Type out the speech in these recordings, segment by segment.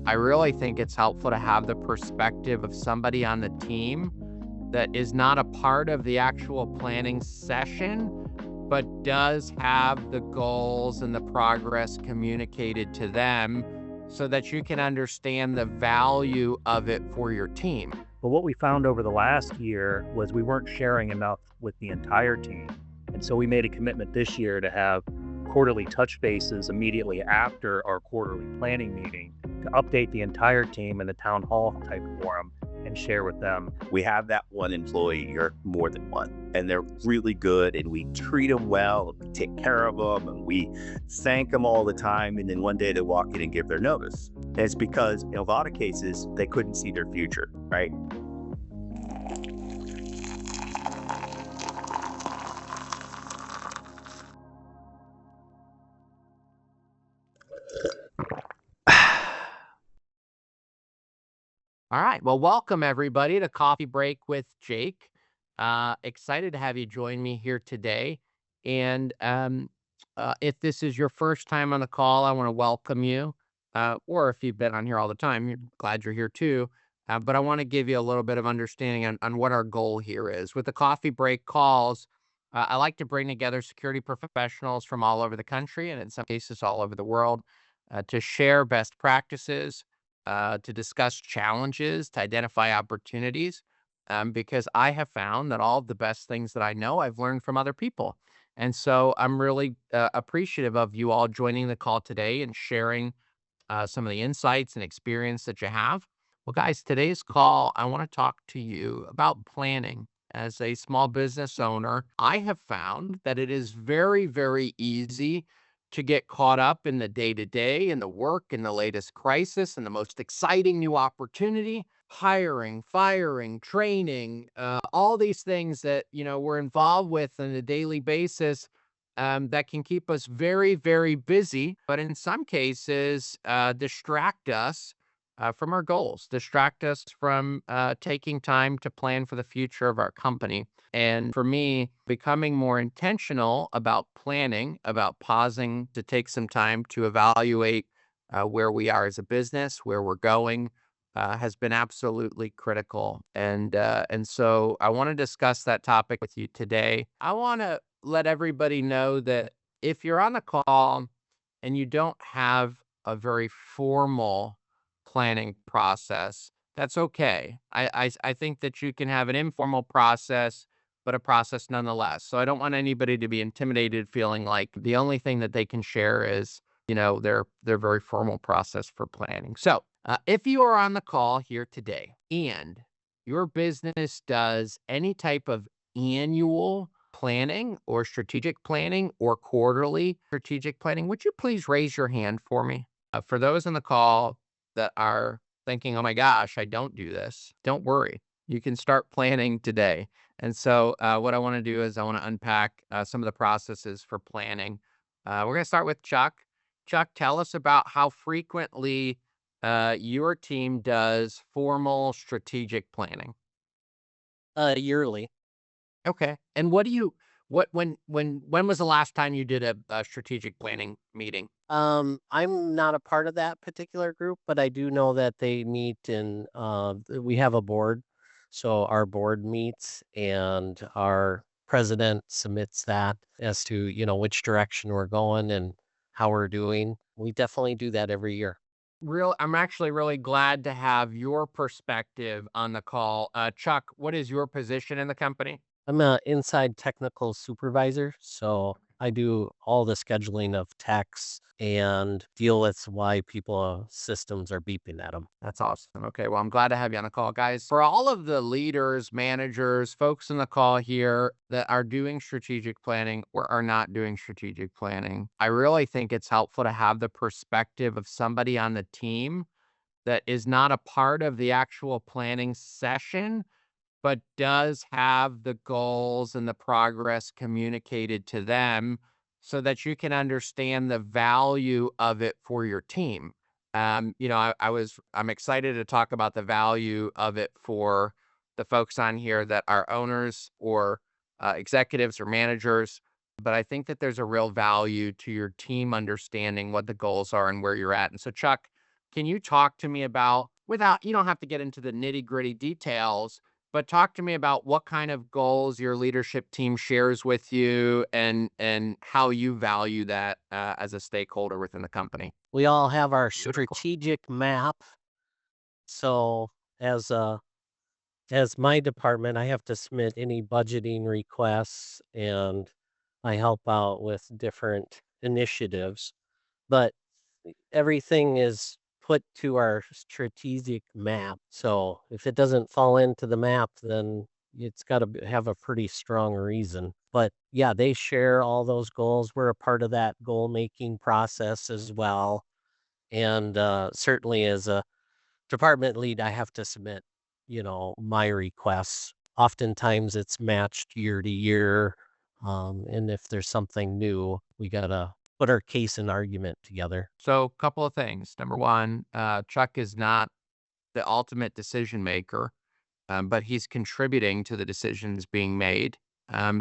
I really think it's helpful to have the perspective of somebody on the team that is not a part of the actual planning session, but does have the goals and the progress communicated to them so that you can understand the value of it for your team. But what we found over the last year was we weren't sharing enough with the entire team. And so we made a commitment this year to have quarterly touch bases immediately after our quarterly planning meeting to update the entire team in the town hall type forum and share with them. We have that one employee or more than one, and they're really good, and we treat them well, and we take care of them, and we thank them all the time. And then one day they walk in and give their notice. And it's because in a lot of cases, they couldn't see their future, right? All right. Well, welcome everybody to Coffee Break with Jake. Excited to have you join me here today. And if this is your first time on the call, I want to welcome you. Or if you've been on here all the time, you're glad you're here too. But I want to give you a little bit of understanding on what our goal here is. With the Coffee Break calls, I like to bring together security professionals from all over the country and in some cases all over the world to share best practices, to discuss challenges, to identify opportunities, because I have found that all of the best things that I know, I've learned from other people. And so I'm really appreciative of you all joining the call today and sharing some of the insights and experience that you have. Well, guys, today's call, I want to talk to you about planning. As a small business owner, I have found that it is very, very easy to get caught up in the day to day and the work and the latest crisis and the most exciting new opportunity, hiring, firing, training, all these things that, we're involved with on a daily basis, that can keep us very, very busy, but in some cases, distract us from our goals, distract us from taking time to plan for the future of our company. And for me, becoming more intentional about planning, about pausing to take some time to evaluate where we are as a business, where we're going, has been absolutely critical. And so I want to discuss that topic with you today. I want to let everybody know that if you're on the call and you don't have a very formal planning process, that's okay. I think that you can have an informal process, but a process nonetheless. So I don't want anybody to be intimidated, feeling like the only thing that they can share is, their very formal process for planning. So if you are on the call here today and your business does any type of annual planning or strategic planning or quarterly strategic planning, would you please raise your hand for me? For those on the call that are thinking, oh my gosh, I don't do this, don't worry. You can start planning today. And so what I want to do is I want to unpack some of the processes for planning. We're going to start with Chuck. Chuck, tell us about how frequently your team does formal strategic planning. Yearly. Okay. And when was the last time you did a strategic planning meeting? I'm not a part of that particular group, but I do know that they meet and we have a board. So our board meets and our president submits that as to, which direction we're going and how we're doing. We definitely do that every year. I'm actually really glad to have your perspective on the call. Chuck, what is your position in the company? I'm a inside technical supervisor, so I do all the scheduling of techs and deal with why people systems are beeping at them. That's awesome. Okay. Well, I'm glad to have you on the call, guys. For all of the leaders, managers, folks in the call here that are doing strategic planning or are not doing strategic planning, I really think it's helpful to have the perspective of somebody on the team that is not a part of the actual planning session, but does have the goals and the progress communicated to them so that you can understand the value of it for your team. I'm excited to talk about the value of it for the folks on here that are owners or executives or managers. But I think that there's a real value to your team understanding what the goals are and where you're at. And so, Chuck, Can you talk to me about, without, you don't have to get into the nitty gritty details, but talk to me about what kind of goals your leadership team shares with you, and how you value that as a stakeholder within the company. We all have our Beautiful. strategic map. So as a as my department, I have to submit any budgeting requests and I help out with different initiatives. But everything is put to our strategic map. So if it doesn't fall into the map, then it's got to have a pretty strong reason. But yeah, they share all those goals. We're a part of that goal making process as well. And certainly as a department lead, I have to submit, my requests. Oftentimes it's matched year to year. And if there's something new, we got to put our case and argument together. So, a couple of things. Number one, Chuck is not the ultimate decision maker, but he's contributing to the decisions being made.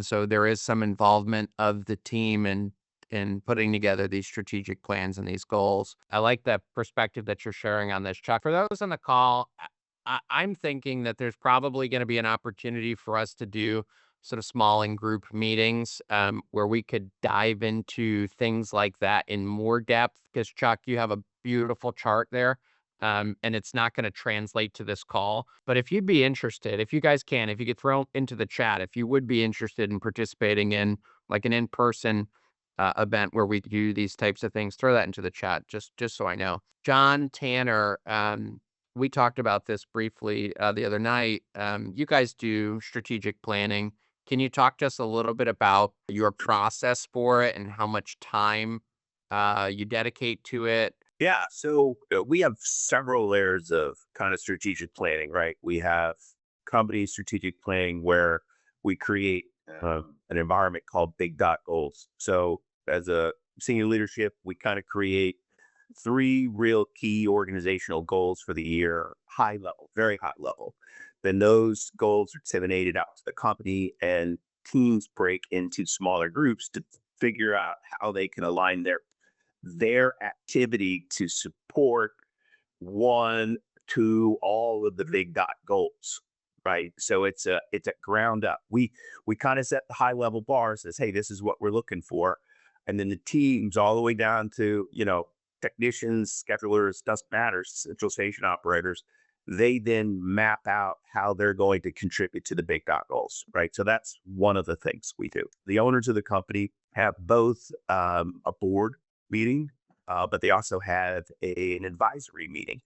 So there is some involvement of the team in putting together these strategic plans and these goals. I like that perspective that you're sharing on this, Chuck. For those on the call, I'm thinking that there's probably going to be an opportunity for us to do sort of small and group meetings, where we could dive into things like that in more depth. Because Chuck, you have a beautiful chart there, and it's not going to translate to this call. But if you'd be interested, if you guys can, if you could throw into the chat, if you would be interested in participating in like an in-person event where we do these types of things, throw that into the chat, just so I know. John Tanner, we talked about this briefly the other night. You guys do strategic planning. Can you talk to us a little bit about your process for it and how much time you dedicate to it? Yeah, so we have several layers of kind of strategic planning, right? We have company strategic planning where we create an environment called big dot goals. So as a senior leadership, we kind of create three real key organizational goals for the year, high level, very high level. Then those goals are disseminated out to the company, and teams break into smaller groups to figure out how they can align their activity to support one to all of the big dot goals, right? So it's a ground up. We kind of set the high level bar, says, hey, this is what we're looking for. And then the teams all the way down to, technicians, schedulers, doesn't matter, central station operators, they then map out how they're going to contribute to the big dot goals, right? So that's one of the things we do. The owners of the company have both a board meeting, but they also have an advisory meeting.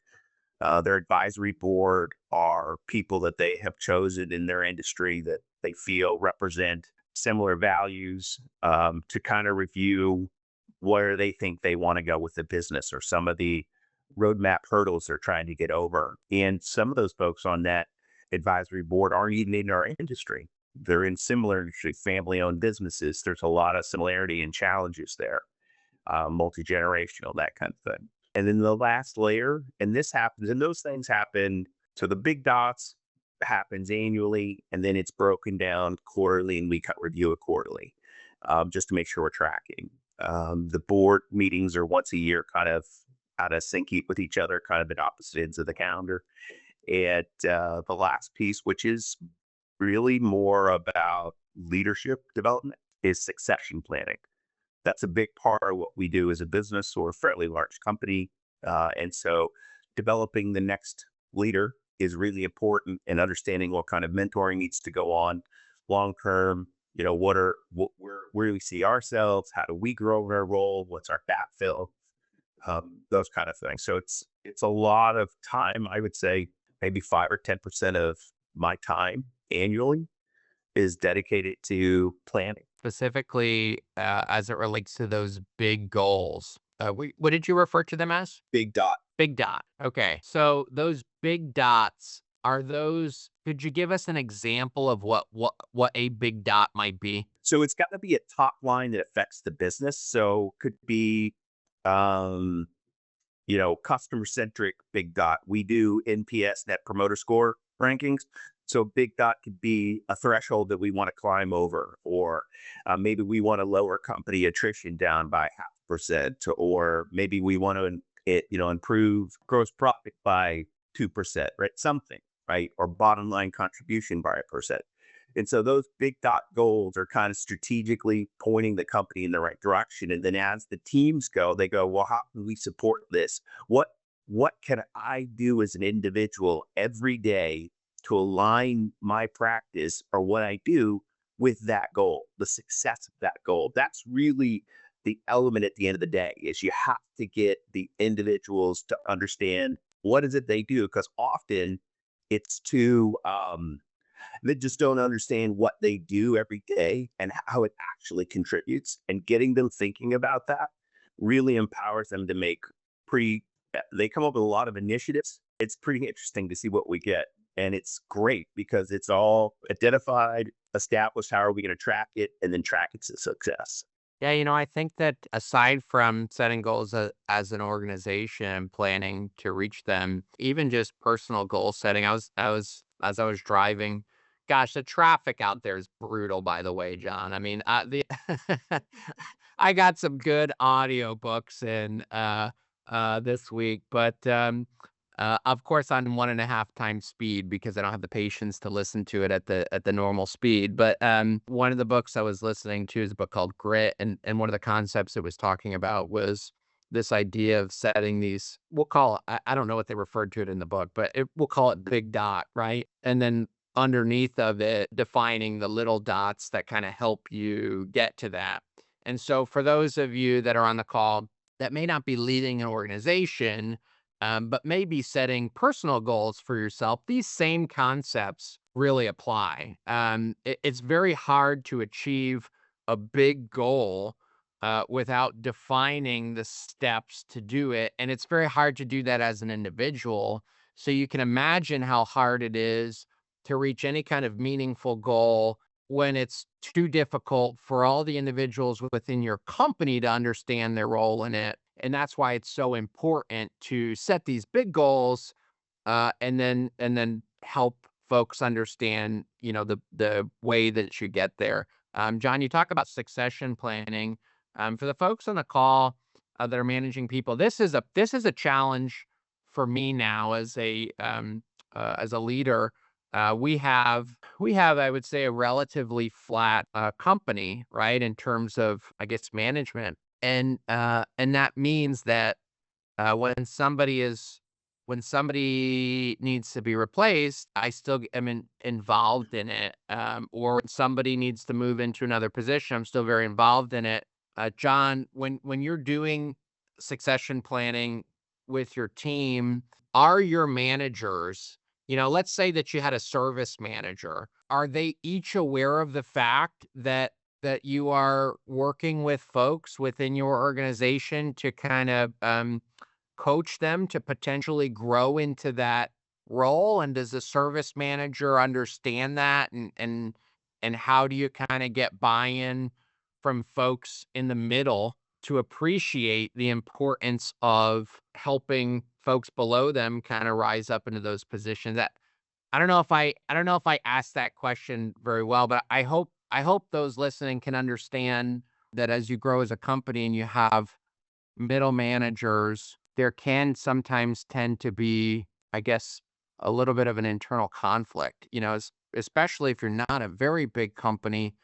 Their advisory board are people that they have chosen in their industry that they feel represent similar values, to kind of review where they think they want to go with the business or some of the roadmap hurdles they're trying to get over. And some of those folks on that advisory board aren't even in our industry. They're in similar industry, family owned businesses. There's a lot of similarity and challenges there, multi-generational, that kind of thing. And then the last layer, and this happens, and those things happen. So the big dots happens annually, and then it's broken down quarterly, and we review it quarterly, just to make sure we're tracking. The board meetings are once a year, kind of out of sync with each other, kind of at opposite ends of the calendar. And the last piece, which is really more about leadership development, is succession planning. That's a big part of what we do as a business or a fairly large company. And so developing the next leader is really important, and understanding what kind of mentoring needs to go on long term. Where we see ourselves, how do we grow our role, what's our backfill, those kind of things. So it's a lot of time. I would say maybe 5 or 10% of my time annually is dedicated to planning. Specifically, as it relates to those big goals. What did you refer to them as? Big dot. Big dot. Okay. So those big dots, are those, could you give us an example of what a big dot might be? So it's got to be a top line that affects the business. So could be, customer centric big dot. We do NPS, Net Promoter Score rankings. So big dot could be a threshold that we want to climb over, or maybe we want to lower company attrition down by 0.5%, or maybe we want to it, improve gross profit by 2%, right? Something, right? Or bottom line contribution by 1%. And so those big dot goals are kind of strategically pointing the company in the right direction. And then as the teams go, they go, well, how can we support this? What can I do as an individual every day to align my practice or what I do with that goal, the success of that goal? That's really the element at the end of the day is you have to get the individuals to understand what is it they do because often it's too they just don't understand what they do every day and how it actually contributes. And getting them thinking about that really empowers them to make pretty, they come up with a lot of initiatives. It's pretty interesting to see what we get. And it's great because it's all identified, established. How are we going to track it and then track its success? Yeah, I think that aside from setting goals as an organization, planning to reach them, even just personal goal setting, as I was driving. Gosh, the traffic out there is brutal, by the way, John. I mean, I got some good audiobooks in this week, but of course, on 1.5 times speed because I don't have the patience to listen to it at the normal speed. But one of the books I was listening to is a book called Grit, and one of the concepts it was talking about was this idea of setting these. We'll call it. I don't know what they referred to it in the book, but we'll call it big dot, right? And then underneath of it, defining the little dots that kind of help you get to that. And so, for those of you that are on the call that may not be leading an organization but maybe setting personal goals for yourself, these same concepts really apply. It's very hard to achieve a big goal without defining the steps to do it. And it's very hard to do that as an individual. So you can imagine how hard it is to reach any kind of meaningful goal when it's too difficult for all the individuals within your company to understand their role in it. And that's why it's so important to set these big goals, and then help folks understand, the way that you get there. John, you talk about succession planning. For the folks on the call that are managing people, this is a challenge for me now as a leader. We have, I would say, a relatively flat company, right, in terms of, I guess, management, and that means that when somebody needs to be replaced, I still am involved in it. Or when somebody needs to move into another position, I'm still very involved in it. John, when you're doing succession planning with your team, are your managers, let's say that you had a service manager, are they each aware of the fact that you are working with folks within your organization to kind of coach them to potentially grow into that role? And does the service manager understand that? And how do you kind of get buy-in from folks in the middle to appreciate the importance of helping folks below them kind of rise up into those positions? That I don't know if I asked that question very well, but I hope those listening can understand that as you grow as a company and you have middle managers, there can sometimes tend to be, I guess, a little bit of an internal conflict, especially if you're not a very big company.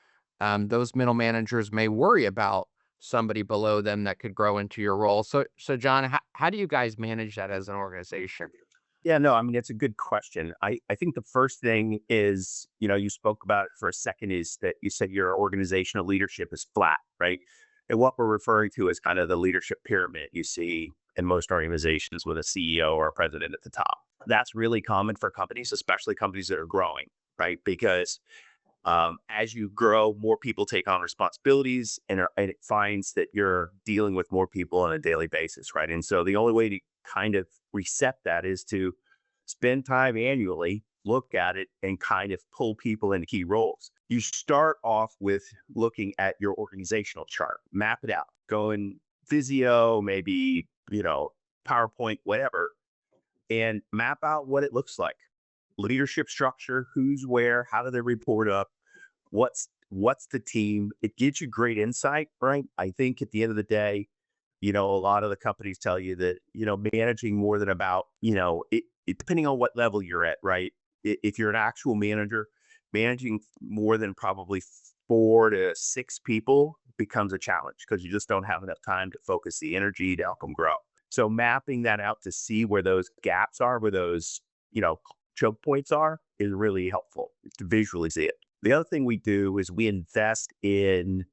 Those middle managers may worry about somebody below them that could grow into your role. So John, how do you guys manage that as an organization? Yeah, no, I mean, it's a good question. I think the first thing is, you spoke about it for a second, is that you said your organizational leadership is flat, right? And what we're referring to is kind of the leadership pyramid you see in most organizations with a CEO or a president at the top. That's really common for companies, especially companies that are growing, right? Because as you grow, more people take on responsibilities, and it finds that you're dealing with more people on a daily basis, right? And so the only way to kind of reset that is to spend time annually, look at it, and kind of pull people into key roles. You start off with looking at your organizational chart, map it out, go in Visio, maybe, PowerPoint, whatever, and map out what it looks like. Leadership structure, who's where, how do they report up, what's the team. It gives you great insight, right? I think at the end of the day, A lot of the companies tell you that, managing more than about, depending on what level you're at, right? If you're an actual manager, managing more than probably 4 to 6 people becomes a challenge because you just don't have enough time to focus the energy to help them grow. So mapping that out to see where those gaps are, where those, choke points are, is really helpful to visually see it. The other thing we do is we invest in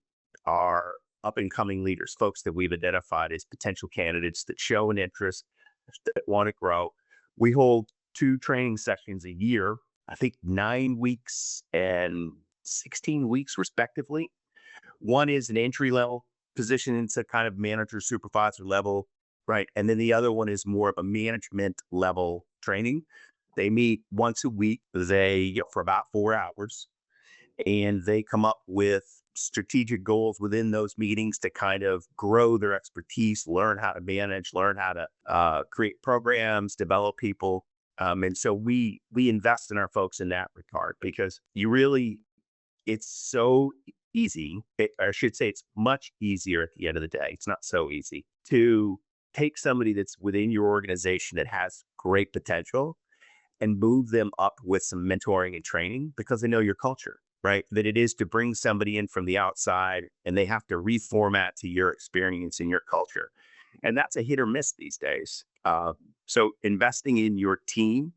our up and coming leaders, folks that we've identified as potential candidates that show an interest, that want to grow. We hold 2 training sessions a year, I think 9 weeks and 16 weeks, respectively. One is an entry level position into kind of manager, supervisor level, right? And then the other one is more of a management level training. They meet once a week, for about 4 hours, and they come up with strategic goals within those meetings to kind of grow their expertise, learn how to manage, learn how to create programs, develop people. And so we invest in our folks in that regard because it's so easy. I should say it's much easier at the end of the day. It's not so easy to take somebody that's within your organization that has great potential and move them up with some mentoring and training because they know your culture, right? That it is to bring somebody in from the outside and they have to reformat to your experience and your culture. And that's a hit or miss these days. So investing in your team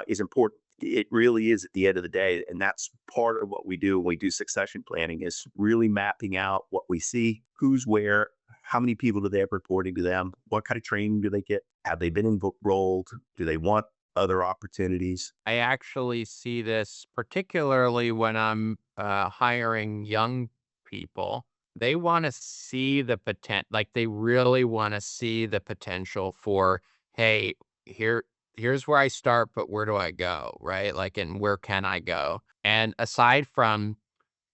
is important. It really is at the end of the day. And that's part of what we do when we do succession planning is really mapping out what we see, who's where, how many people do they have reporting to them, what kind of training do they get, have they been enrolled, do they want other opportunities. I actually see this particularly when I'm hiring young people. They want to see the potential, like they really want to see the potential for, hey, here's where I start, but where do I go? Right. Like, and where can I go? And aside from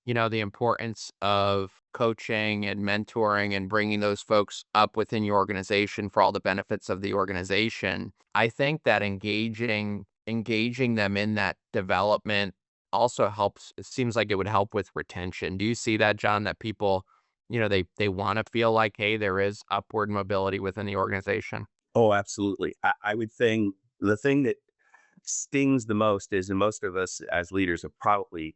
the importance of coaching and mentoring and bringing those folks up within your organization for all the benefits of the organization. I think that engaging them in that development also helps. It seems like it would help with retention. Do you see that, John, that people, they want to feel like, hey, there is upward mobility within the organization? Oh, absolutely. I would think the thing that stings the most is, and most of us as leaders have probably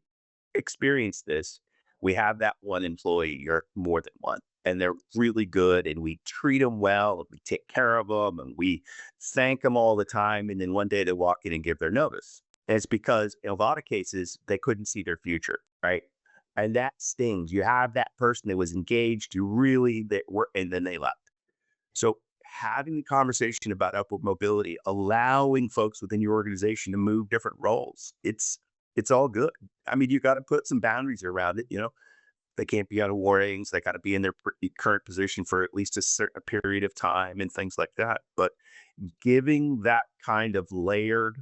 experienced this, we have that one employee or more than one, and they're really good, and we treat them well, and we take care of them, and we thank them all the time. And then one day they walk in and give their notice. And it's because in a lot of cases, they couldn't see their future, right? And that stings. You have that person that was engaged, you really, they were, and then they left. So having the conversation about upward mobility, allowing folks within your organization to move different roles, it's all good. I mean, you got to put some boundaries around it. They can't be out of warnings. They got to be in their current position for at least a certain period of time and things like that. But giving that kind of layered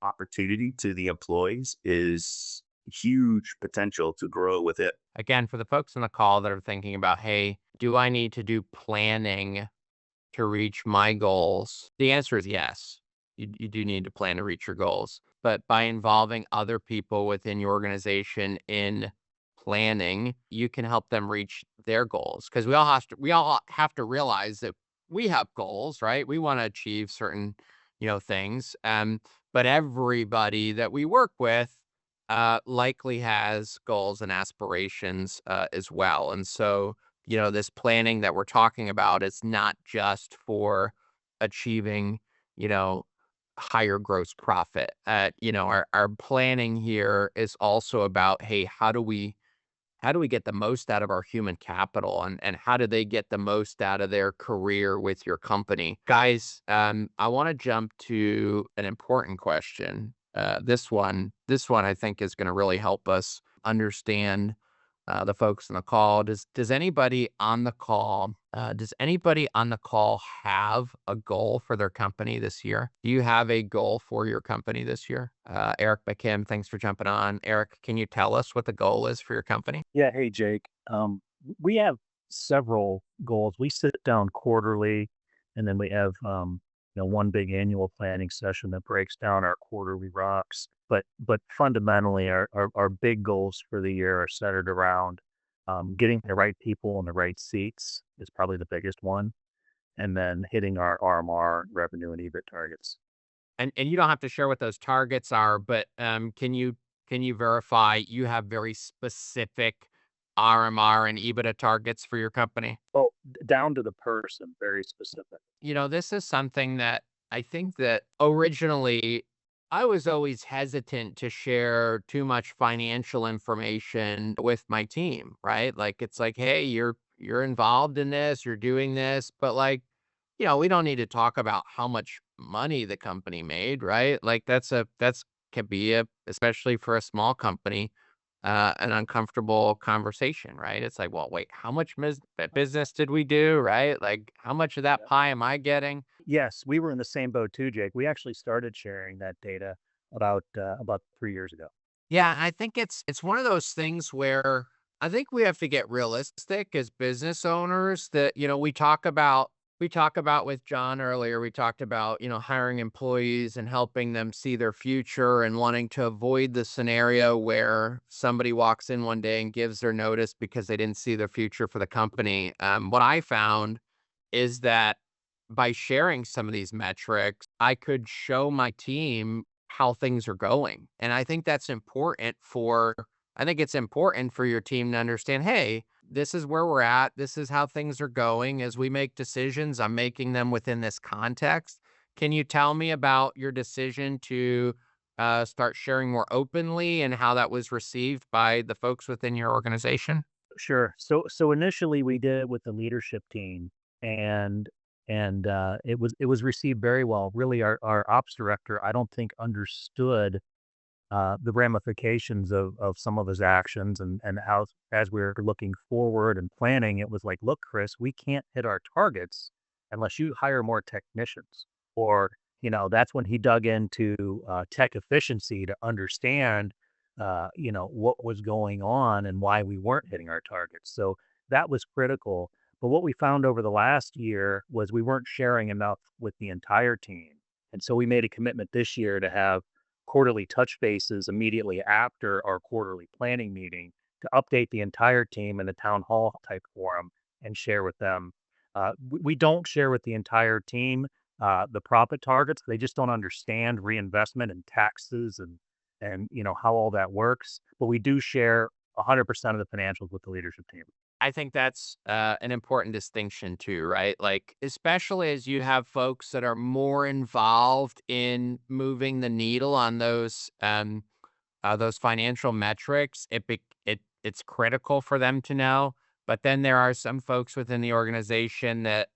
opportunity to the employees is huge potential to grow with it. Again, for the folks on the call that are thinking about, hey, do I need to do planning to reach my goals? The answer is yes. You do need to plan to reach your goals. But by involving other people within your organization in planning, you can help them reach their goals. Because we all have to realize that we have goals, right? We want to achieve certain, things. But everybody that we work with likely has goals and aspirations as well. And so this planning that we're talking about is not just for achieving, you know, higher gross profit. Our planning here is also about, hey, how do we get the most out of our human capital and how do they get the most out of their career with your company? Guys, I want to jump to an important question. This one I think is going to really help us understand the folks on the call. Does anybody on the call have a goal for their company this year? Do you have a goal for your company this year? Eric McKim, thanks for jumping on. Eric, can you tell us what the goal is for your company? Yeah, hey Jake. We have several goals. We sit down quarterly, and then we have one big annual planning session that breaks down our quarterly rocks. But fundamentally, our big goals for the year are centered around Getting the right people in the right seats is probably the biggest one, and then hitting our RMR, revenue, and EBIT targets. And you don't have to share what those targets are, but, can you verify you have very specific RMR and EBITDA targets for your company? Oh, down to the person, very specific. This is something that I think that originally I was always hesitant to share too much financial information with my team, right? Like it's like, hey, you're involved in this, you're doing this, but like, we don't need to talk about how much money the company made, right? Like that's can be especially for a small company, an uncomfortable conversation, right? It's like, well, wait, how much business did we do, right? Like, how much of that Yeah. pie am I getting? Yes, we were in the same boat too, Jake. We actually started sharing that data about 3 years ago. Yeah, I think it's one of those things where I think we have to get realistic as business owners that, we talk about with John earlier, we talked about, hiring employees and helping them see their future and wanting to avoid the scenario where somebody walks in one day and gives their notice because they didn't see their future for the company. What I found is that by sharing some of these metrics, I could show my team how things are going. And I think it's important for your team to understand, hey, this is where we're at. This is how things are going. As we make decisions, I'm making them within this context. Can you tell me about your decision to start sharing more openly and how that was received by the folks within your organization? Sure. So initially we did it with the leadership team, and it was received very well. Really, our ops director, I don't think understood the ramifications of some of his actions, and how, as we're looking forward and planning, it was like, look, Chris, we can't hit our targets unless you hire more technicians. Or, that's when he dug into tech efficiency to understand, what was going on and why we weren't hitting our targets. So that was critical. But what we found over the last year was we weren't sharing enough with the entire team. And so we made a commitment this year to have quarterly touch bases immediately after our quarterly planning meeting to update the entire team in a town hall type forum and share with them. We don't share with the entire team the profit targets. They just don't understand reinvestment and taxes and how all that works. But we do share 100% of the financials with the leadership team. I think that's an important distinction too, right? Like, especially as you have folks that are more involved in moving the needle on those financial metrics, it's critical for them to know. But then there are some folks within the organization that,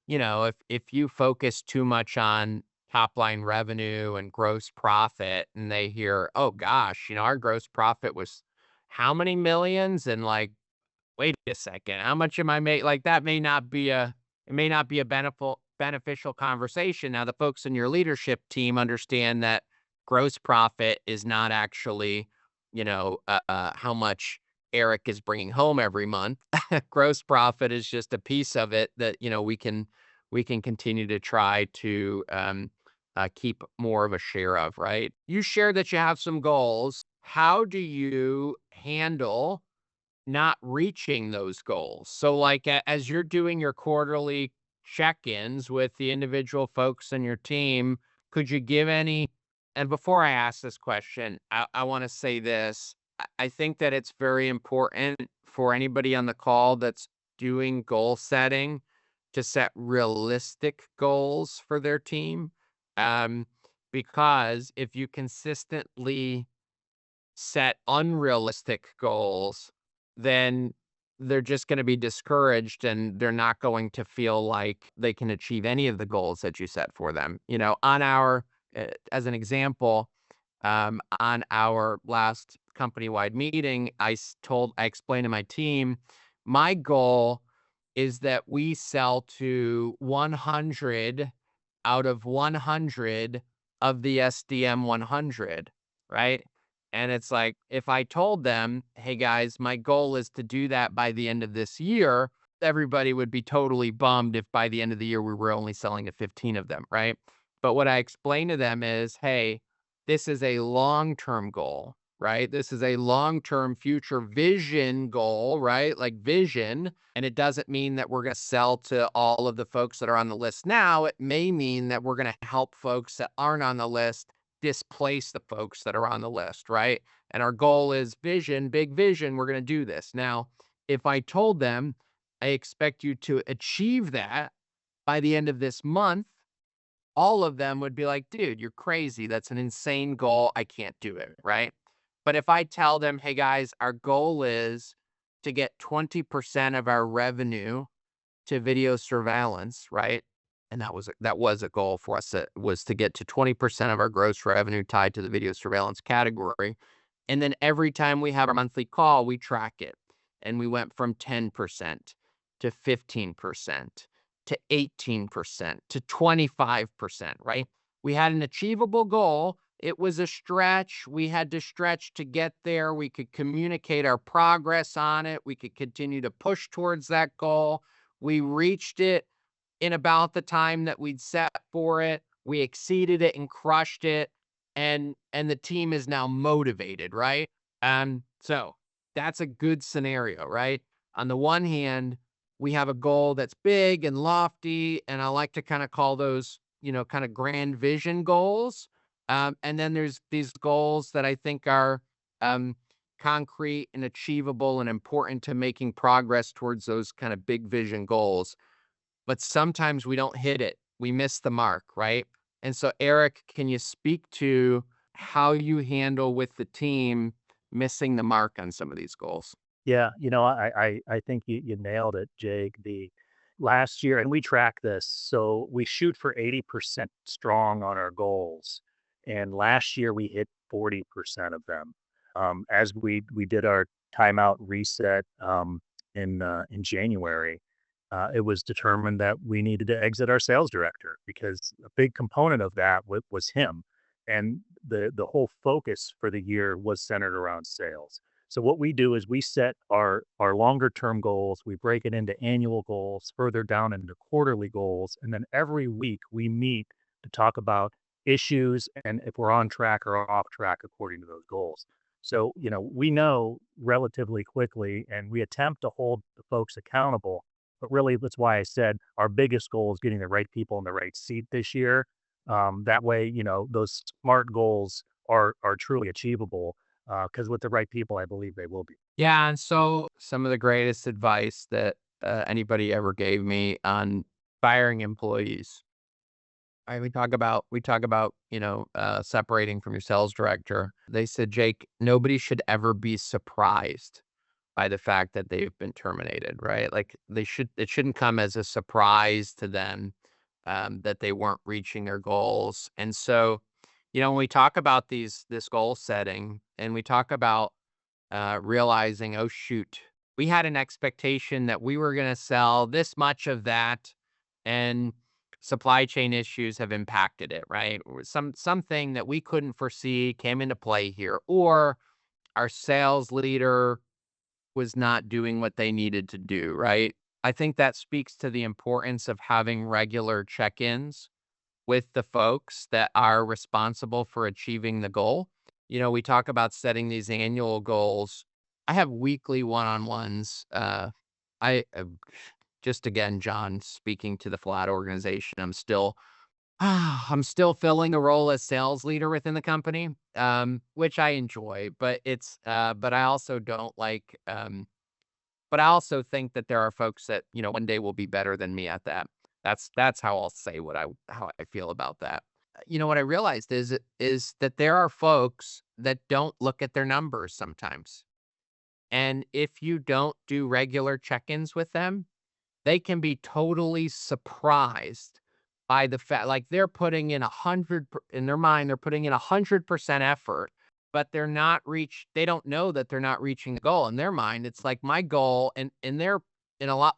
if you focus too much on top line revenue and gross profit, and they hear, oh gosh, our gross profit was how many millions, and like, wait a second, how much am I make? Like that may not be a beneficial conversation. Now, the folks in your leadership team understand that gross profit is not actually, how much Eric is bringing home every month. Gross profit is just a piece of it that we can continue to try to keep more of a share of. Right? You shared that you have some goals. How do you handle not reaching those goals? So, like, as you're doing your quarterly check-ins with the individual folks in your team, could you give any and before I ask this question, I wanna say this. I think that it's very important for anybody on the call that's doing goal setting to set realistic goals for their team, um, because if you consistently set unrealistic goals, then they're just going to be discouraged and they're not going to feel like they can achieve any of the goals that you set for them. As an example, on our last company wide meeting, I explained to my team, my goal is that we sell to 100 out of 100 of the SDM 100, right? And it's like, if I told them, hey guys, my goal is to do that by the end of this year, everybody would be totally bummed if by the end of the year we were only selling to 15 of them, right? But what I explain to them is, hey, this is a long term goal. right? This is a long-term future vision goal, right? Like vision. And it doesn't mean that we're going to sell to all of the folks that are on the list now. It may mean that we're going to help folks that aren't on the list displace the folks that are on the list, right? And our goal is vision, big vision. We're going to do this. Now, if I told them, I expect you to achieve that by the end of this month, all of them would be like, dude, you're crazy. That's an insane goal. I can't do it. Right. But if I tell them, hey guys, our goal is to get 20% of our revenue to video surveillance, right? And that was a goal for us. That was to get to 20% of our gross revenue tied to the video surveillance category. And then every time we have our monthly call, we track it. And we went from 10% to 15% to 18% to 25%, right? We had an achievable goal. It was a stretch. We had to stretch to get there. We could communicate our progress on it. We could continue to push towards that goal. We reached it in about the time that we'd set for it. We exceeded it and crushed it, and the team is now motivated, right? So that's a good scenario, right? On the one hand, we have a goal that's big and lofty, and I like to kind of call those, kind of grand vision goals. And then there's these goals that I think are um, concrete and achievable and important to making progress towards those kind of big vision goals. But sometimes we don't hit it. We miss the mark, right? And so, Eric, can you speak to how you handle with the team missing the mark on some of these goals? Yeah, I think you nailed it, Jake. The last year, and we track this, so we shoot for 80% strong on our goals, and last year we hit 40% of them. As we did our timeout reset in January, it was determined that we needed to exit our sales director because a big component of that was him, and the whole focus for the year was centered around sales. So what we do is we set our longer term goals, we break it into annual goals, further down into quarterly goals, and then every week we meet to talk about issues and if we're on track or off track according to those goals. So, we know relatively quickly and we attempt to hold the folks accountable, but really that's why I said our biggest goal is getting the right people in the right seat this year. That way, those SMART goals are truly achievable because with the right people, I believe they will be. Yeah, and so some of the greatest advice that anybody ever gave me on firing employees. Right, we talk about separating from your sales director. They said, Jake, nobody should ever be surprised by the fact that they've been terminated, right? Like it shouldn't come as a surprise to them that they weren't reaching their goals. And so, when we talk about this goal setting and we talk about realizing, oh shoot, we had an expectation that we were going to sell this much of that, and supply chain issues have impacted it, right? Or something that we couldn't foresee came into play here, or our sales leader was not doing what they needed to do, right? I think that speaks to the importance of having regular check-ins with the folks that are responsible for achieving the goal. We talk about setting these annual goals. I have weekly one-on-ones. I just again, John, speaking to the flat organization, I'm still filling the role as sales leader within the company, which I enjoy, but I also don't like, but I also think that there are folks that, one day will be better than me at that. That's how I'll say how I feel about that. What I realized is that there are folks that don't look at their numbers sometimes. And if you don't do regular check-ins with them, they can be totally surprised by the fact, like they're putting in in their mind, they're putting in 100% effort, but they don't know that they're not reaching the goal. In their mind, it's like my goal, and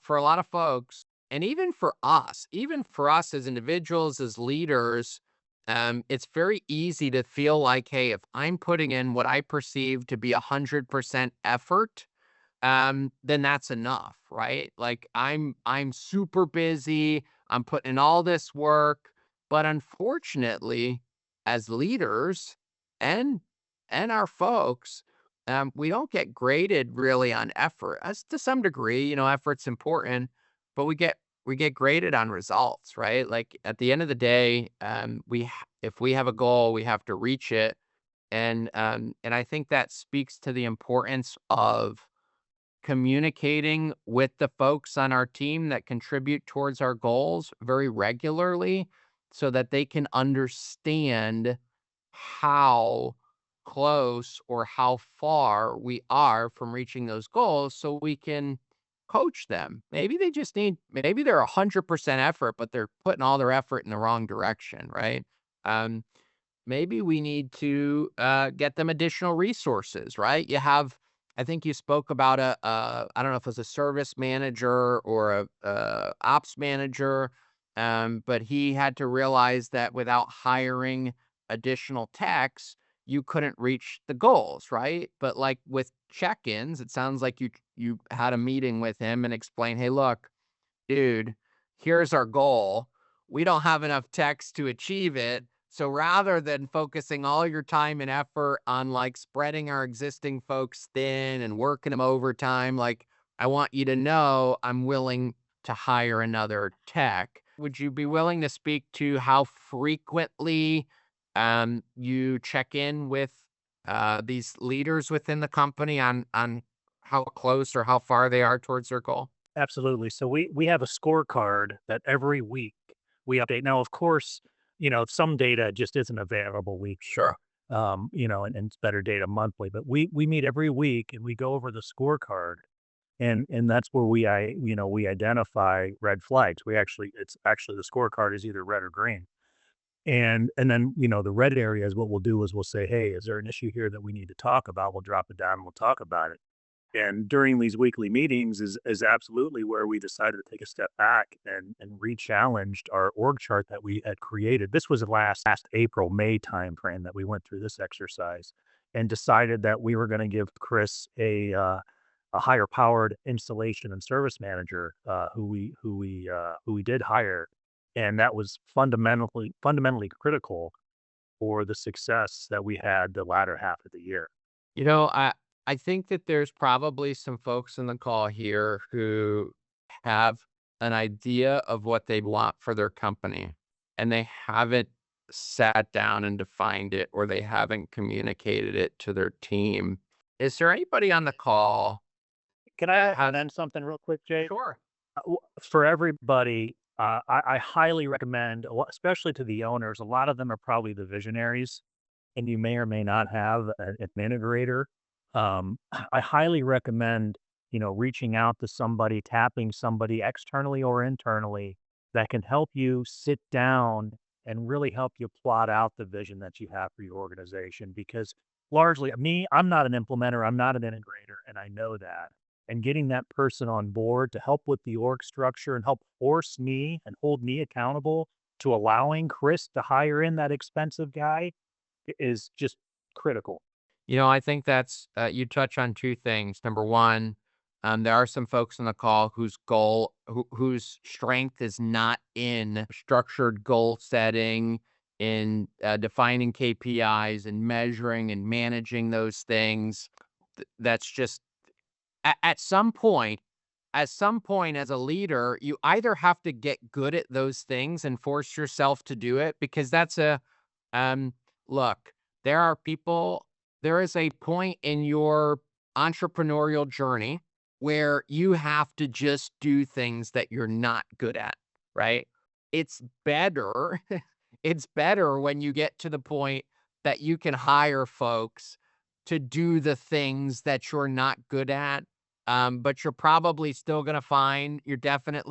for a lot of folks, and even for us as individuals, as leaders, it's very easy to feel like, hey, if I'm putting in what I perceive to be 100% effort, then that's enough, right? Like I'm super busy, I'm putting in all this work, but unfortunately, as leaders and and our folks, we don't get graded really on effort. As to some degree, effort's important, but we get graded on results, right? Like at the end of the day, if we have a goal, we have to reach it, and I think that speaks to the importance of communicating with the folks on our team that contribute towards our goals very regularly so that they can understand how close or how far we are from reaching those goals so we can coach them. Maybe they're 100% effort, but they're putting all their effort in the wrong direction, right? Um, Maybe we need to get them additional resources, right? I think you spoke about I don't know if it was a service manager or a ops manager, but he had to realize that without hiring additional techs, you couldn't reach the goals, right? But like with check-ins, it sounds like you had a meeting with him and explained, hey, look, dude, here's our goal. We don't have enough techs to achieve it. So rather than focusing all your time and effort on like spreading our existing folks thin and working them overtime, like I want you to know I'm willing to hire another tech. Would you be willing to speak to how frequently you check in with these leaders within the company on how close or how far they are towards their goal? Absolutely. So we have a scorecard that every week we update. Now, of course, some data just isn't available weekly. Sure. And it's better data monthly. But we meet every week and we go over the scorecard, and that's where we identify red flags. It's actually the scorecard is either red or green. And then the red areas, what we'll do is we'll say, hey, is there an issue here that we need to talk about? We'll drop it down and we'll talk about it. And during these weekly meetings is absolutely where we decided to take a step back and re-challenged our org chart that we had created. This was the last April, May timeframe that we went through this exercise and decided that we were going to give Chris a higher powered installation and service manager who we did hire. And that was fundamentally critical for the success that we had the latter half of the year. You know, I I think that there's probably some folks in the call here who have an idea of what they want for their company, and they haven't sat down and defined it, or they haven't communicated it to their team. Is there anybody on the call? Can I Has add something real quick, Jake? Sure. For everybody, I highly recommend, especially to the owners, a lot of them are probably the visionaries, and you may or may not have an integrator. I highly recommend, reaching out to somebody, tapping somebody externally or internally that can help you sit down and really help you plot out the vision that you have for your organization. Because largely, me, I'm not an implementer, I'm not an integrator, and I know that. And getting that person on board to help with the org structure and help force me and hold me accountable to allowing Chris to hire in that expensive guy is just critical. I think that's you touch on two things. Number one, there are some folks on the call whose strength is not in structured goal setting, in defining KPIs and measuring and managing those things. That's just at some point as a leader, you either have to get good at those things and force yourself to do it, because that's a um look, there are people there is a point in your entrepreneurial journey where you have to just do things that you're not good at, right? It's better it's better when you get to the point that you can hire folks to do the things that you're not good at. But you're definitely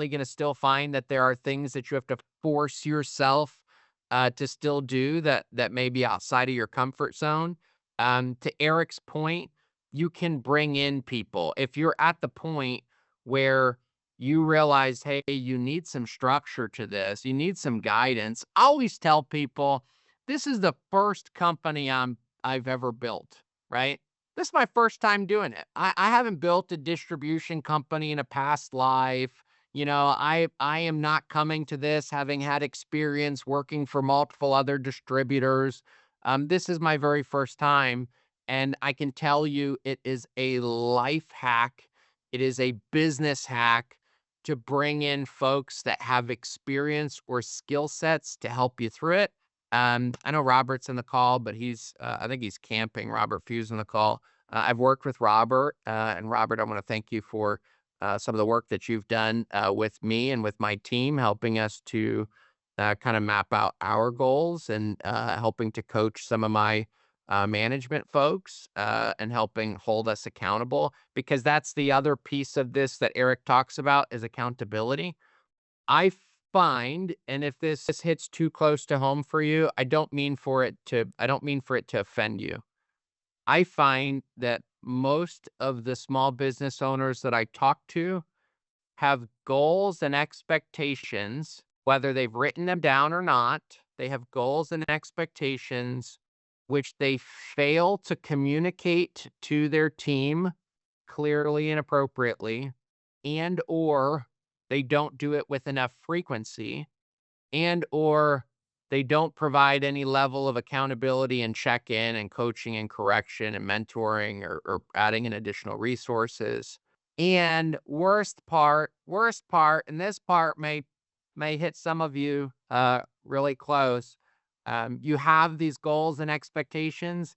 going to still find that there are things that you have to force yourself to still do that may be outside of your comfort zone. To Eric's point, you can bring in people. If you're at the point where you realize, hey, you need some structure to this, you need some guidance. I always tell people, this is the first company I've ever built, right? This is my first time doing it. I haven't built a distribution company in a past life. I am not coming to this having had experience working for multiple other distributors. This is my very first time. And I can tell you it is a life hack. It is a business hack to bring in folks that have experience or skill sets to help you through it. I know Robert's in the call, but I think he's camping. Robert Fuse in the call. I've worked with Robert, and Robert, I want to thank you for some of the work that you've done with me and with my team, helping us to kind of map out our goals and helping to coach some of my management folks and helping hold us accountable, because that's the other piece of this that Eric talks about is accountability. I find, and if this hits too close to home for you, I don't mean for it to offend you. I find that most of the small business owners that I talk to have goals and expectations, whether they've written them down or not. They have goals and expectations which they fail to communicate to their team clearly and appropriately, and or they don't do it with enough frequency, and or they don't provide any level of accountability and check-in and coaching and correction and mentoring or adding in additional resources. And worst part, and this part may hit some of you really close. You have these goals and expectations,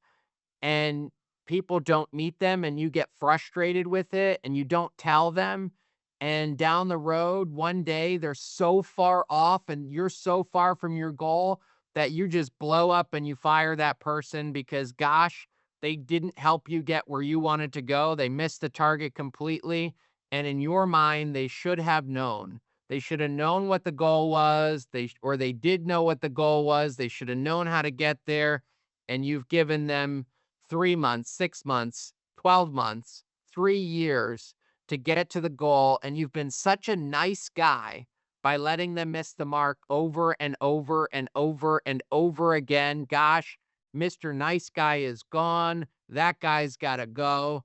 and people don't meet them, and you get frustrated with it and you don't tell them, and down the road one day they're so far off and you're so far from your goal that you just blow up and you fire that person because gosh, they didn't help you get where you wanted to go. They missed the target completely, and in your mind they should have known. They should have known what the goal was. Or they did know what the goal was. They should have known how to get there, and you've given them 3 months, 6 months, 12 months, 3 years to get to the goal. And you've been such a nice guy by letting them miss the mark over and over and over and over again. Gosh, Mr. Nice Guy is gone. That guy's got to go.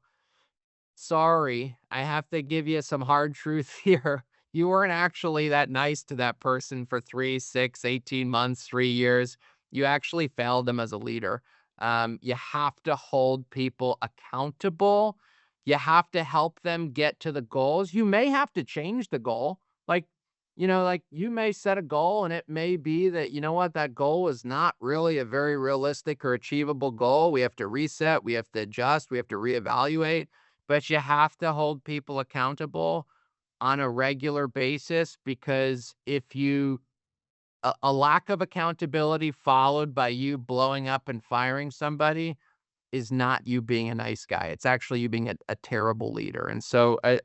Sorry, I have to give you some hard truth here. You weren't actually that nice to that person for 3, 6, 18 months, 3 years. You actually failed them as a leader. You have to hold people accountable. You have to help them get to the goals. You may have to change the goal. Like you may set a goal and it may be that, you know what, that goal is not really a very realistic or achievable goal. We have to reset, we have to adjust, we have to reevaluate, but you have to hold people accountable on a regular basis, because if you a lack of accountability followed by you blowing up and firing somebody is not you being a nice guy. It's actually you being a terrible leader. And so I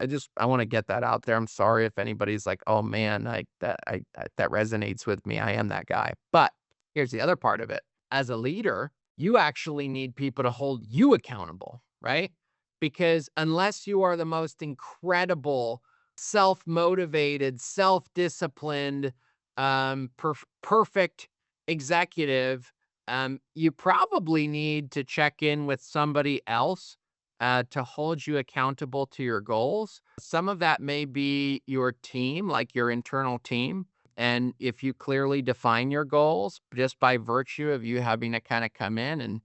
want to get that out there. I'm sorry if anybody's like, oh man, that resonates with me. I am that guy. But here's the other part of it. As a leader, you actually need people to hold you accountable, right? Because unless you are the most incredible, self-motivated, self-disciplined, perfect executive, you probably need to check in with somebody else to hold you accountable to your goals. Some of that may be your team, like your internal team. And if you clearly define your goals, just by virtue of you having to kind of come in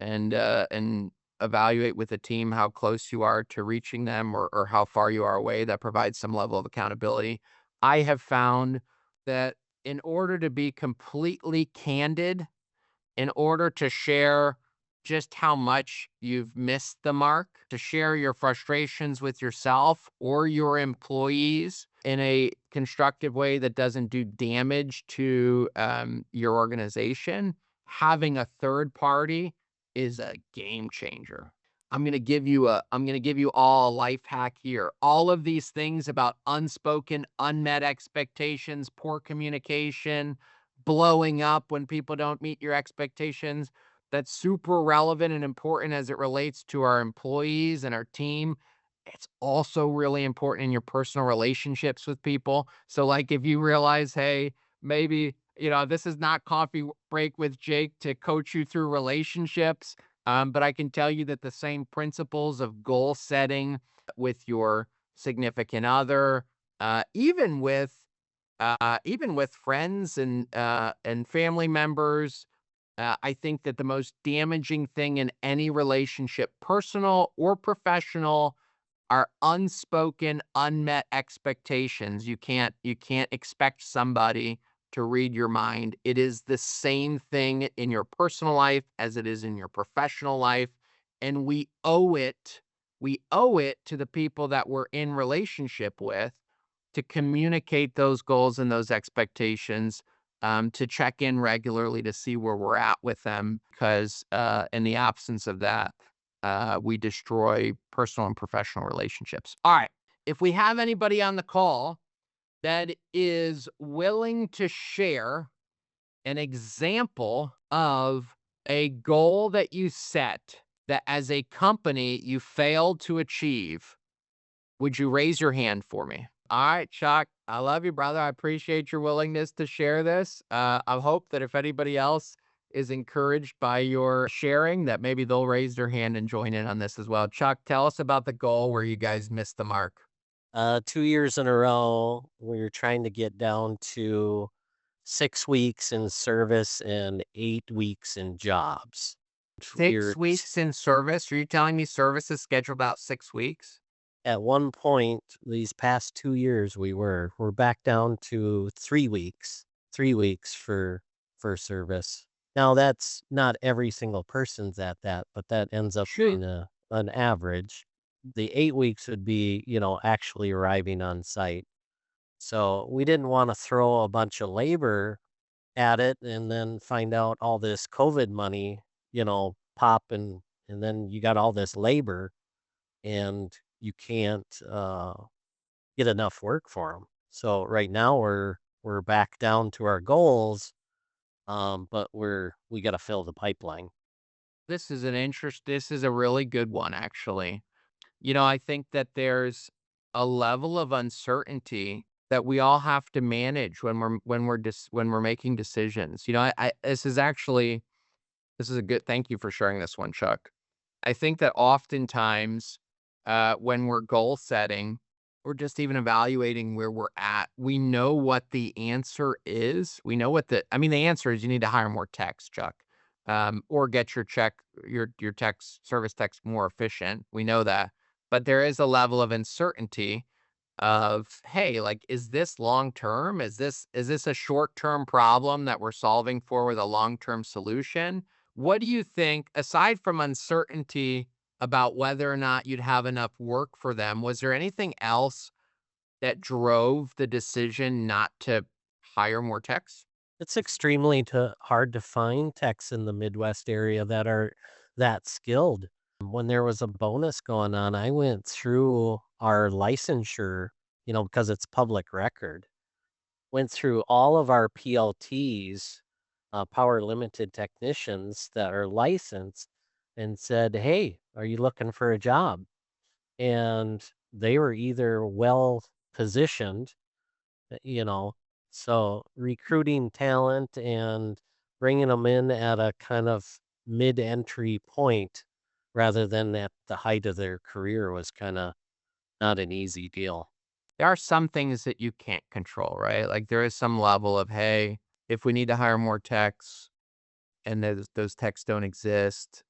and evaluate with the team how close you are to reaching them, or how far you are away, that provides some level of accountability. I have found that in order to be completely candid, in order to share just how much you've missed the mark, to share your frustrations with yourself or your employees in a constructive way that doesn't do damage to your organization, having a third party is a game changer. I'm going to give you all a life hack here. All of these things about unspoken, unmet expectations, poor communication, blowing up when people don't meet your expectations, that's super relevant and important as it relates to our employees and our team. It's also really important in your personal relationships with people. So like if you realize, hey, maybe, this is not coffee break with Jake to coach you through relationships. But I can tell you that the same principles of goal setting with your significant other, even with friends and family members, I think that the most damaging thing in any relationship, personal or professional, are unspoken, unmet expectations. You can't expect somebody to read your mind. It is the same thing in your personal life as it is in your professional life, and we owe it to the people that we're in relationship with to communicate those goals and those expectations, to check in regularly to see where we're at with them. Because in the absence of that, we destroy personal and professional relationships. All right. If we have anybody on the call that is willing to share an example of a goal that you set that as a company you failed to achieve, would you raise your hand for me? All right, Chuck. I love you, brother. I appreciate your willingness to share this. I hope that if anybody else is encouraged by your sharing, that maybe they'll raise their hand and join in on this as well. Chuck, tell us about the goal where you guys missed the mark. 2 years in a row, we were trying to get down to 6 weeks in service and 8 weeks in jobs. We're 6 weeks in service? Are you telling me service is scheduled out 6 weeks? at one point these past 2 years we're back down to 3 weeks, 3 weeks for service. Now that's not every single person's at that, but that ends up Sure. being an average. The 8 weeks would be, actually arriving on site. So we didn't want to throw a bunch of labor at it and then find out all this COVID money, pop, and then you got all this labor and you can't get enough work for them. So right now we're back down to our goals, but we got to fill the pipeline. This is a really good one, actually. I think that there's a level of uncertainty that we all have to manage when we're making decisions. This is a good thank you for sharing this one, Chuck. I think that oftentimes, when we're goal setting or just even evaluating where we're at, we know what the answer is. We know what the answer is you need to hire more techs, Chuck, or get your techs service techs more efficient. We know that, but there is a level of uncertainty of, hey, like, is this long term? Is this a short term problem that we're solving for with a long term solution? What do you think, aside from uncertainty about whether or not you'd have enough work for them, was there anything else that drove the decision not to hire more techs? It's extremely hard to find techs in the Midwest area that are that skilled. When there was a bonus going on, I went through our licensure, because it's public record, went through all of our PLTs, power limited technicians that are licensed, and said, "Hey, are you looking for a job?" And they were either well positioned, you know, so recruiting talent and bringing them in at a kind of mid-entry point rather than at the height of their career was kind of not an easy deal. There are some things that you can't control, right? Like, there is some level of, hey, if we need to hire more techs and those techs don't exist,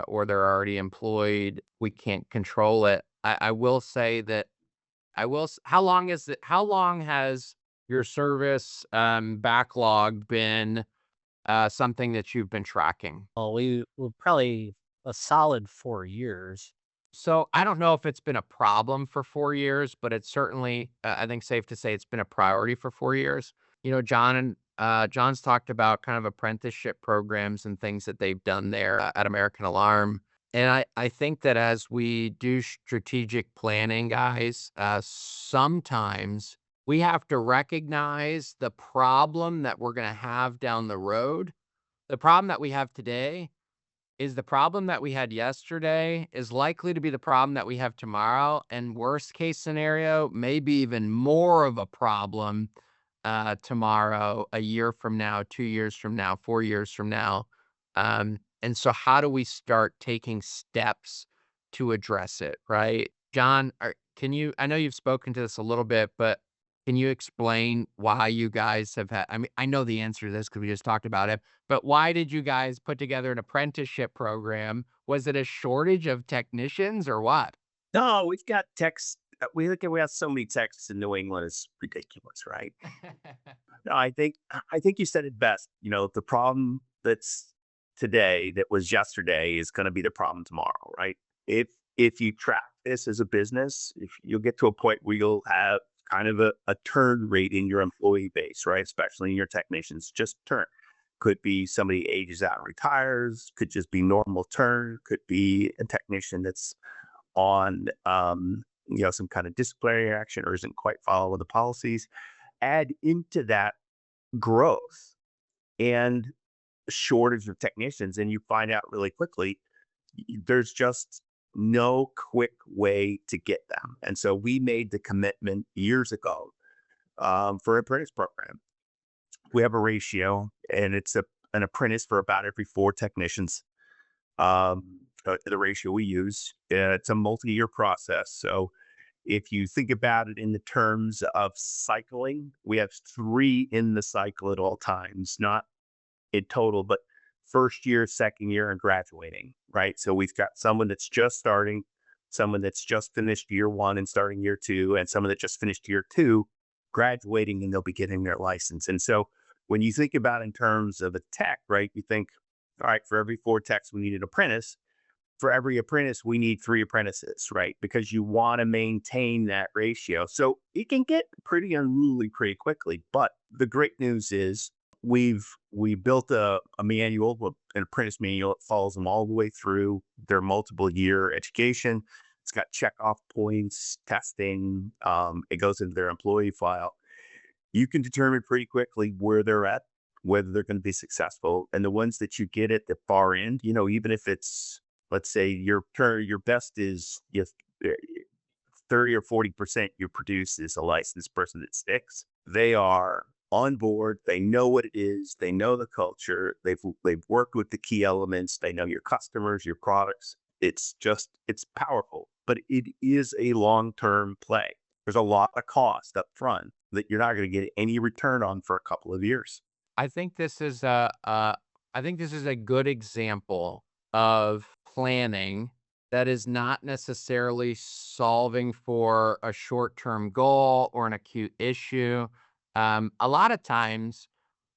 or they're already employed, we can't control it. I will say that how long has your service, backlog been, something that you've been tracking? Well, we were probably a solid 4 years. So, I don't know if it's been a problem for 4 years, but it's certainly, I think safe to say it's been a priority for 4 years. John's talked about kind of apprenticeship programs and things that they've done there, at American Alarm, and I think that as we do strategic planning, guys, sometimes we have to recognize the problem that we're gonna have down the road. The problem that we have today is the problem that we had yesterday is likely to be the problem that we have tomorrow, and worst case scenario, maybe even more of a problem, tomorrow, a year from now, 2 years from now, 4 years from now. And so how do we start taking steps to address it, right? John, can you I know you've spoken to this a little bit, but Can you explain why you guys have had, I mean, I know the answer to this because we just talked about it, but why did you guys put together an apprenticeship program? Was it a shortage of technicians or what? No, we've got techs. We have so many techs in New England. It's ridiculous, right? No, I think you said it best. The problem that's today that was yesterday is going to be the problem tomorrow, right? If you track this as a business, if you'll get to a point where you'll have kind of a turn rate in your employee base, right? Especially in your technicians, just turn. Could be somebody ages out and retires, could just be normal turn, could be a technician that's on some kind of disciplinary action or isn't quite following the policies. Add into that growth and shortage of technicians, and you find out really quickly there's just no quick way to get them. And so we made the commitment years ago for an apprentice program. We have a ratio, and it's an apprentice for about every four technicians. The ratio we use, it's a multi-year process. So if you think about it in the terms of cycling, we have three in the cycle at all times, not in total, but first year, second year, and graduating, right? So we've got someone that's just starting, someone that's just finished year one and starting year two, and someone that just finished year two, graduating, and they'll be getting their license. And so when you think about in terms of a tech, right, you think, all right, for every four techs, we need an apprentice. For every apprentice, we need three apprentices, right? Because you want to maintain that ratio. So it can get pretty unruly pretty quickly. But the great news is we built a manual, an apprentice manual. It follows them all the way through their multiple year education. It's got check off points, testing. It goes into their employee file. You can determine pretty quickly where they're at, whether they're going to be successful. And the ones that you get at the far end, even if it's, let's say your best is 30 or 40% you produce is a licensed person that sticks. They are on board. They know what it is. They know the culture. They've worked with the key elements. They know your customers, your products. It's powerful, but it is a long-term play. There's a lot of cost up front that you're not going to get any return on for a couple of years. I think this is I think this is a good example of planning that is not necessarily solving for a short-term goal or an acute issue. A lot of times,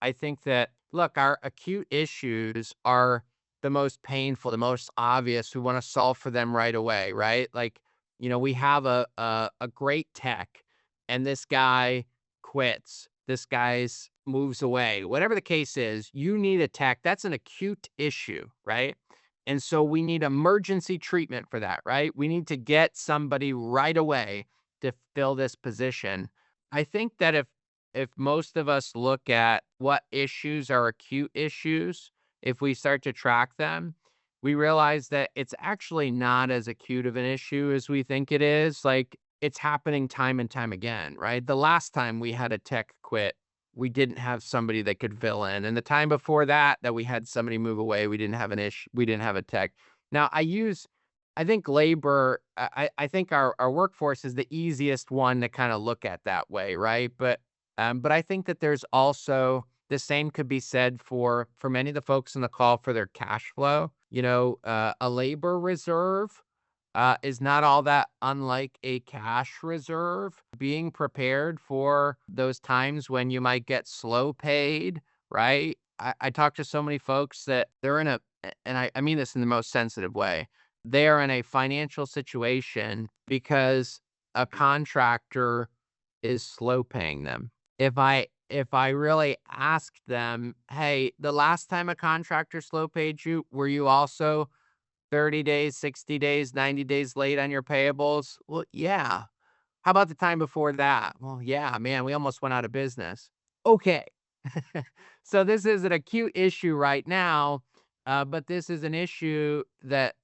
I think that, look, our acute issues are the most painful, the most obvious. We want to solve for them right away, right? Like, we have a great tech, and this guy quits. This guy's moves away. Whatever the case is, you need a tech. That's an acute issue, right? And so we need emergency treatment for that, right? We need to get somebody right away to fill this position. I think that if most of us look at what issues are acute issues, if we start to track them, we realize that it's actually not as acute of an issue as we think it is. Like, it's happening time and time again, right? The last time we had a tech quit, we didn't have somebody that could fill in. And the time before that we had somebody move away, we didn't have an issue, we didn't have a tech. Now I think labor, I think our workforce is the easiest one to kind of look at that way, right? But I think that there's also the same could be said for many of the folks in the call for their cash flow. A labor reserve is not all that unlike a cash reserve. Being prepared for those times when you might get slow paid, right? I talk to so many folks that they're in and I mean this in the most sensitive way. They are in a financial situation because a contractor is slow paying them. If I really asked them, hey, the last time a contractor slow paid you, were you also 30 days, 60 days, 90 days late on your payables? Well, yeah. How about the time before that? Well, yeah, man, we almost went out of business. Okay. So this is an acute issue right now, but this is an issue that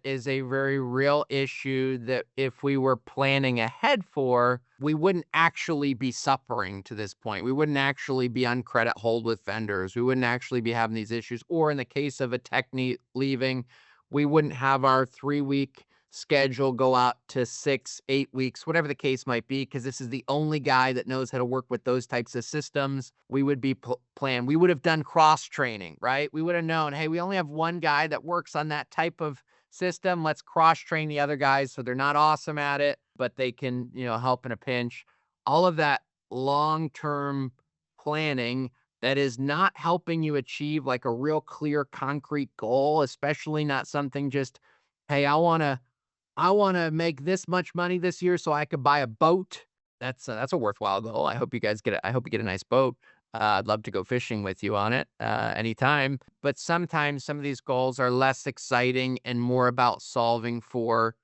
is a very real issue that if we were planning ahead for, we wouldn't actually be suffering to this point. We wouldn't actually be on credit hold with vendors. We wouldn't actually be having these issues. Or in the case of a technique leaving, we wouldn't have our 3-week schedule go out to 6, 8 weeks, whatever the case might be, because this is the only guy that knows how to work with those types of systems. We would be planned. We would have done cross training, right? We would have known, hey, we only have one guy that works on that type of system. Let's cross train the other guys so they're not awesome at it, but they can, help in a pinch. All of that long-term planning that is not helping you achieve like a real clear, concrete goal, especially not something just, hey, I want to make this much money this year so I could buy a boat. That's a worthwhile goal. I hope you guys get it. I hope you get a nice boat. I'd love to go fishing with you on it anytime. But sometimes some of these goals are less exciting and more about solving for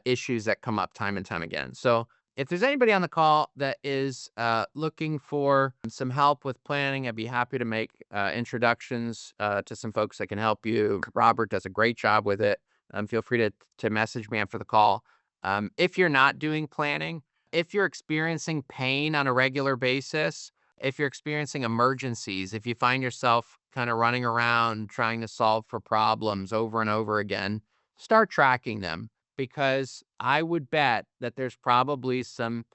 issues that come up time and time again. So if there's anybody on the call that is looking for some help with planning, I'd be happy to make introductions to some folks that can help you. Robert does a great job with it. Feel free to message me after the call. If you're not doing planning, if you're experiencing pain on a regular basis, if you're experiencing emergencies, if you find yourself kind of running around trying to solve for problems over and over again, start tracking them, because I would bet that there's probably some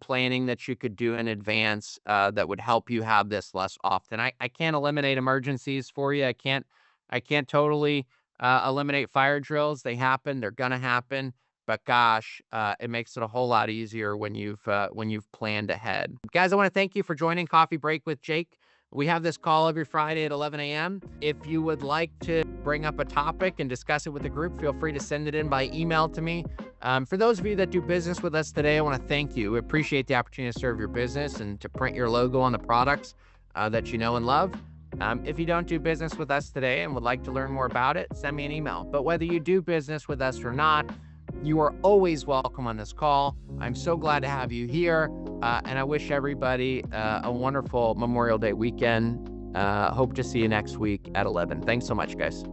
planning that you could do in advance that would help you have this less often. I can't eliminate emergencies for you. I can't totally eliminate fire drills. They happen. They're gonna happen. But gosh, it makes it a whole lot easier when you've planned ahead. Guys, I want to thank you for joining Coffee Break with Jake. We have this call every Friday at 11 a.m. If you would like to bring up a topic and discuss it with the group, feel free to send it in by email to me. For those of you that do business with us today, I want to thank you. We appreciate the opportunity to serve your business and to print your logo on the products that you know and love. If you don't do business with us today and would like to learn more about it, send me an email. But whether you do business with us or not, you are always welcome on this call. I'm so glad to have you here, and I wish everybody a wonderful Memorial Day weekend. Hope to see you next week at 11. Thanks so much, guys.